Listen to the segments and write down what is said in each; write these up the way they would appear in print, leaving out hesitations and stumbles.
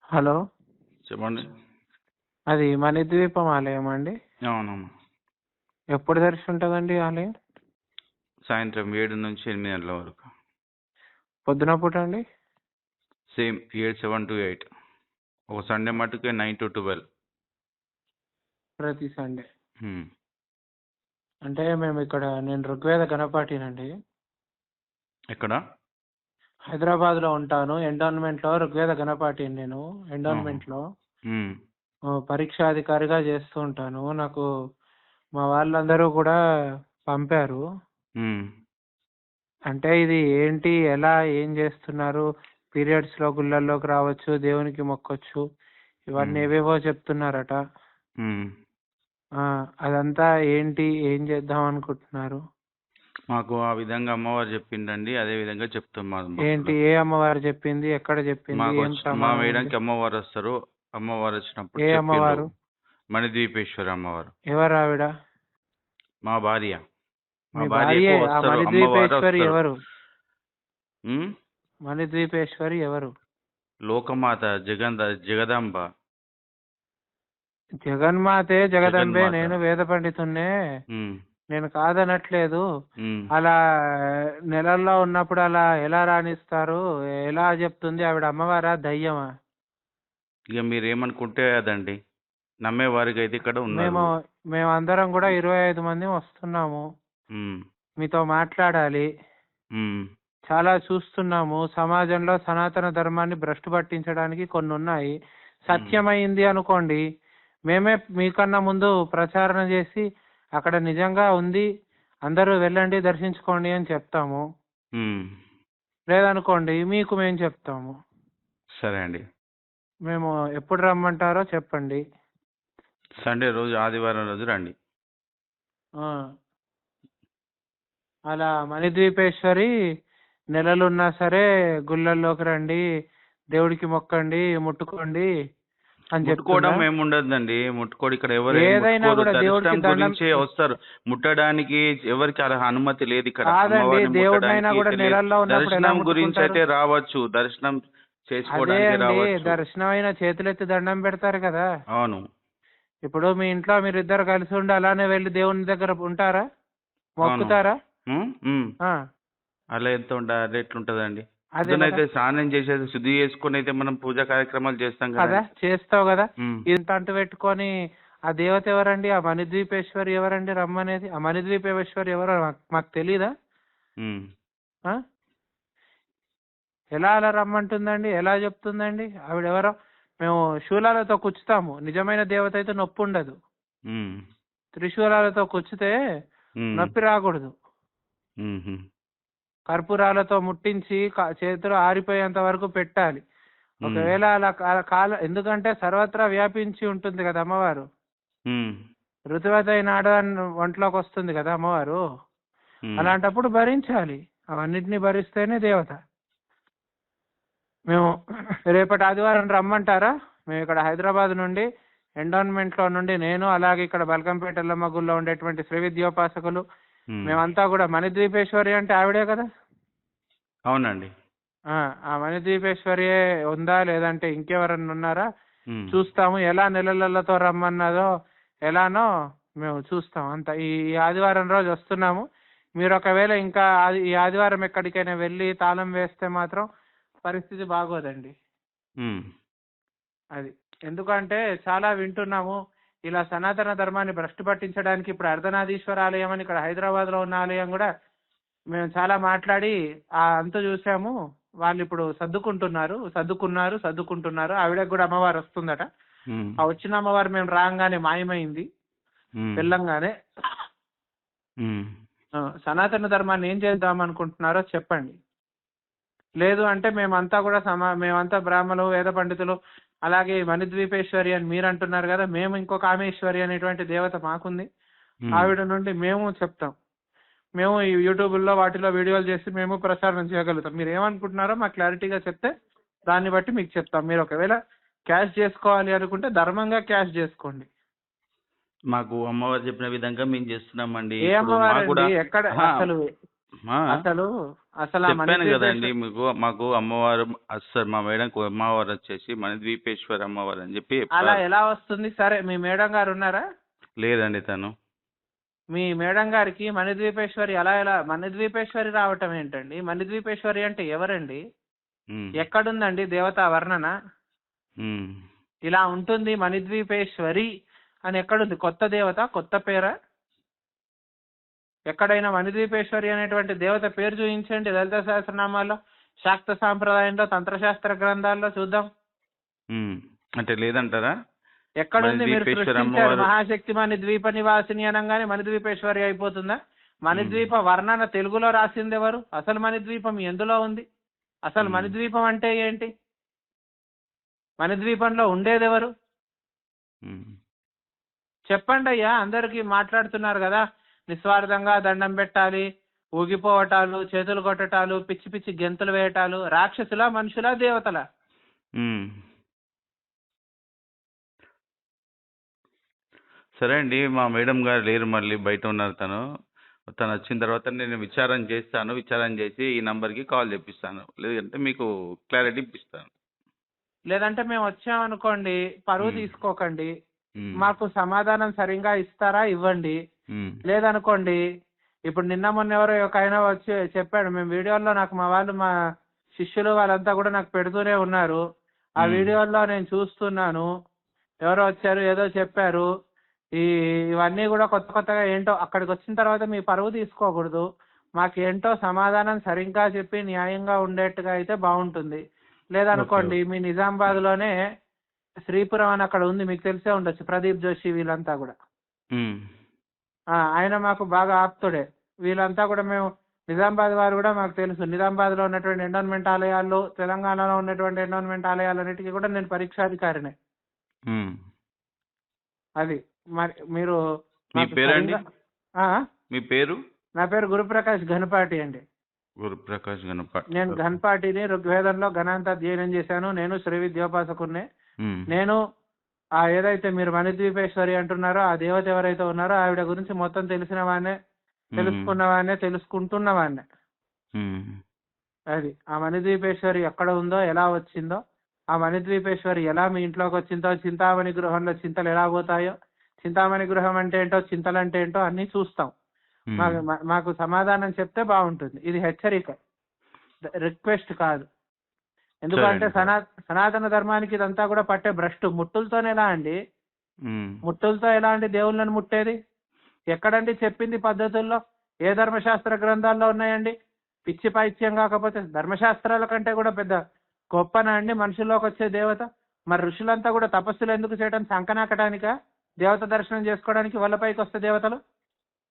Hello! చెప్పండి. అది మణిద్వీపం ఆలయం అండి? అవునమ్మా. ఎప్పుడు తెరిచుంటదండి ఆలయం? సాయంత్రం 7-8 గంటల వరకు. పొద్దున పూట అండి? Same 7-7 to 8. ఒక సండే మట్టుకే 9 to 12. ప్రతి సండే. హ్మ్. అంటే నేను ఋగ్వేద గణపాటినండి. ఎక్కడ? హైదరాబాద్‌లో ఉంటాను. ఎండోన్మెంట్‌లో ఋగ్వేద గణపాటిని నేను. ఆహా. ఎండోన్మెంట్‌లో హ్మ్. పరీక్షాధికారిగా చేస్తూ ఉంటాను. నాకు మా వాళ్ళందరూ కూడా పంపారు. హ్మ్. అంటే ఇది ఏంటి? ఎలా? ఏం చేస్తున్నారు? పీరియడ్స్‌లో గుళ్ళల్లోకి రావచ్చు, దేవునికి మొక్కొచ్చు. ఇవన్నీ హ్మ్. ఏవేవో చెప్తున్నారట. హ్మ్. అదంతా ఏంటి? ఏం చేద్దాం అనుకుంటున్నారు? మాకు ఆ విధంగా అమ్మవారు చెప్పిండండి. అదే విధంగా చెప్తాం మా ఏంటి? భక్తులకు. ఏ అమ్మవారు చెప్పింది? ఎక్కడ చెప్పింది? ఏం మా ప్రమాణం ఉంది? వేయడానికి అమ్మవారు వస్తారు. అమ్మవారు వచ్చినప్పుడు ఏ చెప్పిండ్రు. అమ్మవారు? మణిద్వీపేశ్వరి అమ్మవారు. ఎవరావిడ? మా భార్య. మా మీ భార్యకు భార్యే. ఆ వస్తారు. అమ్మవారు మణిద్వీపేశ్వరి వస్తారు. ఎవరు? హ్మ్. మణిద్వీపేశ్వరి ఎవరు? లోకమాత జగదాంబ. జగన్మాతే జగదంబే. జగన్మాత. నేను వేద పండితున్నే. హ్మ్. నేను కాదనట్లేదు. హ్మ్. అలా నెలల్లో ఉన్నప్పుడు అలా ఎలా రాణిస్తారు? ఎలా చెప్తుంది? ఆవిడ అమ్మవారా? దయ్యమా? ఇక మీరేమనుకుంటే అదండి. నమ్మేవారికైతే ఇక్కడ మేము ఉన్నారు. మేమందరం కూడా 25 మంది వస్తున్నాము. హ్మ్. మీతో మాట్లాడాలి. హ్మ్. చాలా చూస్తున్నాము. సమాజంలో సనాతన ధర్మాన్ని భ్రష్టు పట్టించడానికి కొన్నున్నాయి. హ్మ్. సత్యమైంది అనుకోండి. మేమే మీకన్నా ముందు ప్రచారణ చేసి అక్కడ నిజంగా ఉంది, అందరూ వెళ్ళండి దర్శించుకోండి అని చెప్తాము. హ్మ్. లేదనుకోండి మీకు మేము చెప్తాము. సరే అండి. మేము ఎప్పుడు రమ్మంటారో చెప్పండి. సండే రోజు, ఆదివారం రోజు రండి. ఆ! అలా మణిద్వీపేశ్వరి నెలలున్నా సరే గుళ్ళల్లోకి రండి, దేవుడికి మొక్కండి, ముట్టుకోండి అని ముట్టుకోవడం చెప్తుందా? ఏముండదండి. ముట్టుకోడు ఇక్కడ ఎవరు ఏం ఏదైనా ముట్టుకోరు. కూడా దేవుడికి దర్శనం దండం గురించే వస్తారు. ముట్టడానికి ఎవరికి అలా అనుమతి లేదు ఇక్కడ. కాదండి. అమ్మవారిని దేవుడినైనా ముట్టడానికి కూడా లేదు. నెలల్లో ఉన్నప్పుడు ఎలా దర్శనం గురించి ముట్టుకుంటారు? అయితే రావచ్చు. దర్శనం అదే చేసుకోవడానికి అండి. రావచ్చు. దర్శనమైనా చేతులెత్తి దండం పెడతారు కదా! అవును. ఇప్పుడు మీ ఇంట్లో మీరిద్దరు కలిసి ఉండి అలానే వెళ్లి దేవుని దగ్గర ఉంటారా? అవును. మొక్కుతారా? హ్మ్. హ్మ్. ఆ! అలా అలా ఎట్లుంటదండి? అదే కదా! పొద్దునైతే స్నానం చేసేసి శుద్ధి చేసుకొని అయితే మనం పూజా కార్యక్రమాలు చేస్తాం కదా! కదండి. చేస్తావు కదా! హ్మ్. ఇంత అంటు పెట్టుకొని ఆ దేవత ఎవరండి? ఆ మణిద్వీపేశ్వరి ఎవరండి రమ్మనేది? ఆ మణిద్వీపేశ్వరి ఎవరో మాకు తెలీదా? హ్మ్. ఆ! ఎలా అలా రమ్మంటుందండి? ఎలా చెప్తుందండి? ఆవిడెవరో మేము శూలాలతో కుచ్చుతాము. నిజమైన దేవత అయితే నొప్పుండదు. హ్మ్. త్రిశూలాలతో కుచ్చితే హ్మ్. నొప్పి రాకూడదు. హుహు. కర్పూరాలతో ముట్టించి చేతులు ఆరిపోయేంత వరకు పెట్టాలి. హ్మ్. ఒకవేళ అలా ఎందుకంటే సర్వత్రా వ్యాపించి ఉంటుంది కదా అమ్మవారు. హ్మ్. ఋతువతి అయిన ఆడదాని ఒంట్లోకి వస్తుంది కదా అమ్మవారు. హ్మ్. అలాంటప్పుడు భరించాలి. అవన్నిటిని భరిస్తేనే దేవత. మేము రేపటి ఆదివారం రమ్మంటారా? మేము ఇక్కడ హైదరాబాద్ నుండి ఎండోన్మెంట్లో నుండి నేను అలాగే ఇక్కడ బల్కంపేట ఎల్లమ్మ గుడిలో ఉండేటువంటి శ్రీ విద్యోపాసకులు హ్మ్. మేమంతా కూడా మణిద్వీపేశ్వరి అంటే ఆవిడే కదా! అవునండి. ఆ మణిద్వీపేశ్వరియే ఉందా? లేదంటే ఇంకెవరన్నా ఉన్నారా? హ్మ్. చూస్తాము. ఎలా నెలలతో రమ్మన్నదో ఎలానో మేము చూస్తాం. అంత ఈ ఈ ఆదివారం రోజు వస్తున్నాము. మీరు ఒకవేళ ఇంకా ఈ ఆదివారం ఎక్కడికైనా వెళ్ళి తాళం వేస్తే మాత్రం పరిస్థితి బాగోదండి. హ్మ్. అది. ఎందుకంటే చాలా వింటున్నాము. ఇలా సనాతన ధర్మాన్ని భ్రష్టు పట్టించడానికి ఇప్పుడు అర్ధనారీశ్వర ఆలయం అని ఇక్కడ హైదరాబాద్‌లో ఉన్న ఆలయం కూడా మేము చాలా మాట్లాడి ఆ అంతు చూసాము. వాళ్ళిప్పుడు సర్దుకుంటున్నారు. ఆవిడకి కూడా అమ్మవారు వస్తుందట. హ్మ్. ఆ వచ్చిన అమ్మవారు మేము రాంగానే మాయమైంది. హ్మ్. వెళ్ళంగానే. హ్మ్. సనాతన ధర్మాన్ని ఏం చేద్దాం అనుకుంటున్నారో చెప్పండి. లేదు అంటే మేమంతా బ్రాహ్మలు, వేద పండితులు, అలాగే మణిద్వీపేశ్వరి అని మీరు అంటున్నారు కదా! మేము ఇంకో కామేశ్వరి అనేటువంటి దేవత మాకుంది. హ్మ్. ఆవిడ నుండి మేము చెప్తాం. మేము ఈ యూట్యూబుల్లో వాటిలో వీడియోలు చేసి మేము ప్రచారం చేయగలుగుతాం. మీరు ఏమనుకుంటున్నారో మాకు క్లారిటీగా చెప్తే దాన్ని బట్టి మీకు చెప్తాం. మీరు ఒకవేళ క్యాష్ చేసుకోవాలి అనుకుంటే ధర్మంగా క్యాష్ చేసుకోండి. మాకు అమ్మవారు చెప్పిన విధంగా మేము చేస్తున్నామండి. ఏ ఇప్పుడు మాకు కూడా అమ్మవారండి? ఎక్కడ అహా! అసలు? ఆ, అసలు అసలు ఆ చెప్పాను కదండి మణిద్వీపేశ్వరి మీకు. మాకు అమ్మవారు సార్ మా మేడంకు అమ్మవారు వచ్చేసి మణిద్వీపేశ్వరి అమ్మవారు అని చెప్పి అలా చెప్పారు. ఎలా వస్తుంది? సరే, మీ మేడం గారు ఉన్నారా? లేదండి తను. మీ మేడం గారికి మణిద్వీపేశ్వరి ఎలా మణిద్వీపేశ్వరి రావటం ఏంటండి? మణిద్వీపేశ్వరి అంటే ఎవరండి? ఉమ్, ఎక్కడుందండి దేవతా వర్ణన? ఉమ్. ఇలా ఉంటుంది మణిద్వీపేశ్వరి అని ఎక్కడుంది? కొత్త దేవత, కొత్త పేరా? ఎక్కడైనా మణిద్వీపేశ్వరి అనేటువంటి దేవత పేరు చూపించండి లలిత సహస్రనామాల్లో, శాక్త సాంప్రదాయంలో, తంత్రశాస్త్ర గ్రంథాల్లో చూద్దాం. అంటే లేదంటారా? ఎక్కడుంది? మీరు మణిద్వీపేశ్వరి సృష్టించారు అమ్మవారు. మహాశక్తి మణిద్వీప నివాసిని అనగానే మణిద్వీపేశ్వరి అయిపోతుందా? మణిద్వీప వర్ణన తెలుగులో రాసింది ఎవరు? అసలు మణిద్వీపం ఎందులో ఉంది? అసలు మణిద్వీపం అంటే ఏంటి? మణిద్వీపంలో ఉండేదెవరు? చెప్పండి అయ్యా. అందరికీ మాట్లాడుతున్నారు కదా, నిస్వార్థంగా దండం పెట్టాలి, ఊగిపోవటాలు, చేతులు కొట్టటాలు, పిచ్చి పిచ్చి గెంతులు వేయటాలు. రాక్షసులా, మనుషులా, దేవతలా? సరే అండి, మా మేడం గారు లేరు, మళ్ళీ బయట ఉన్నారు. తను వచ్చిన తర్వాత నేను విచారం చేస్తాను. విచారం చేసి ఈ నంబర్కి కాల్ చేపిస్తాను, లేదంటే మీకు క్లారిటీ ఇప్పిస్తాను. లేదంటే మేము వచ్చామనుకోండి, పరువు తీసుకోకండి, మ్మ్. మాకు సమాధానం సరిగ్గా ఇస్తారా? ఇవ్వండి. మ్మ్. లేదనుకోండి, ఇప్పుడు నిన్న మొన్న ఎవరో ఒక ఆయన వచ్చి చెప్పాడు, మేము వీడియోల్లో, నాకు మా వాళ్ళు, మా శిష్యులు వాళ్ళంతా కూడా నాకు పెడుతూనే ఉన్నారు, ఆ వీడియోల్లో నేను చూస్తున్నాను, ఎవరో వచ్చారు ఏదో చెప్పారు, ఇవన్నీ కూడా కొత్త కొత్తగా ఏంటో. అక్కడికి వచ్చిన తర్వాత మీ పరువు తీసుకోకూడదు, మాకేంటో సమాధానం సరిగ్గా చెప్పి న్యాయంగా ఉండేట్టుగా అయితే బాగుంటుంది. లేదనుకోండి, మీ నిజామాబాద్లోనే శ్రీపురం అని అక్కడ ఉంది, మీకు తెలిసే ఉండొచ్చు, ప్రదీప్ జోషి వీళ్ళంతా కూడా. ఆయన మాకు బాగా ఆప్తుడే. వీళ్ళంతా కూడా మేము నిజామాబాద్ వారు కూడా మాకు తెలుసు. నిజామాబాద్లో ఉన్నటువంటి ఎండోన్మెంట్ ఆలయాలు, తెలంగాణలో ఉన్నటువంటి ఎండోన్మెంట్ ఆలయాలన్నిటికీ కూడా నేను పరీక్షాధికారినే. అది మరి మీరు మీ పేరండి? మీ పేరు? నా పేరు గురుప్రకాష్ ఘనపాటి అండి. గురుప్రకాష్ ఘనపాటి. నేను ఘనపాటిని ఋగ్వేదంలో ఘనాంత అధ్యయనం చేశాను. నేను శ్రీ విద్యోపాసకున్నే. నేను ఏదైతే మీరు మణిద్వీపేశ్వరి అంటున్నారో ఆ దేవత ఎవరైతే ఉన్నారో ఆవిడ గురించి మొత్తం తెలిసిన వాడినే, తెలుసుకున్నవాడినే, తెలుసుకుంటున్నవాడినే. అది ఆ మణిద్వీపేశ్వరి ఎక్కడ ఉందో, ఎలా వచ్చిందో, ఆ మణిద్వీపేశ్వరి ఎలా మీ ఇంట్లోకి వచ్చిందో, చింతామణి గృహంలో చింతలు ఎలా పోతాయో, చింతామణి గృహం అంటే ఏంటో, చింతలు అంటే ఏంటో అన్ని చూస్తాం. మాకు సమాధానం చెప్తే బాగుంటుంది. ఇది హెచ్చరిక, రిక్వెస్ట్ కాదు. ఎందుకంటే సనాతన ధర్మానికి ఇదంతా కూడా పట్టే భ్రష్టు. ముట్టులతోనే ఎలా అండి? ముట్టులతో ఎలా అండి దేవుళ్ళని ముట్టేది? ఎక్కడండి చెప్పింది పద్ధతుల్లో? ఏ ధర్మశాస్త్ర గ్రంథాల్లో ఉన్నాయండి? పిచ్చి పైత్యం కాకపోతే ధర్మశాస్త్రాల కంటే కూడా పెద్ద గొప్పనా అండి మనుషుల్లోకి వచ్చే దేవత? మరి ఋషులంతా కూడా తపస్సులు ఎందుకు చేయడం? సంకనాకటానికా? దేవత దర్శనం చేసుకోవడానికి వల్లపైకి వస్తే దేవతలు?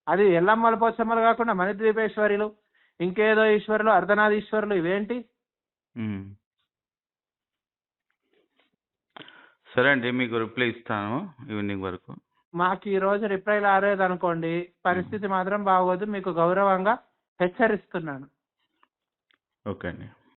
అది ఎల్లమ్మల పోచమ్మలు కాకుండా మణిద్వీపేశ్వరులు, ఇంకేదో ఈశ్వరులు, అర్ధనాథీశ్వరులు, ఇవేంటి? సరే అండి, మీకు రిప్లై ఇస్తాను ఈవినింగ్ వరకు. మాకు ఈ రోజు రిప్లై రాలేదు అనుకోండి, పరిస్థితి మాత్రం బాగోదు. మీకు గౌరవంగా హెచ్చరిస్తున్నాను. ఓకే అండి.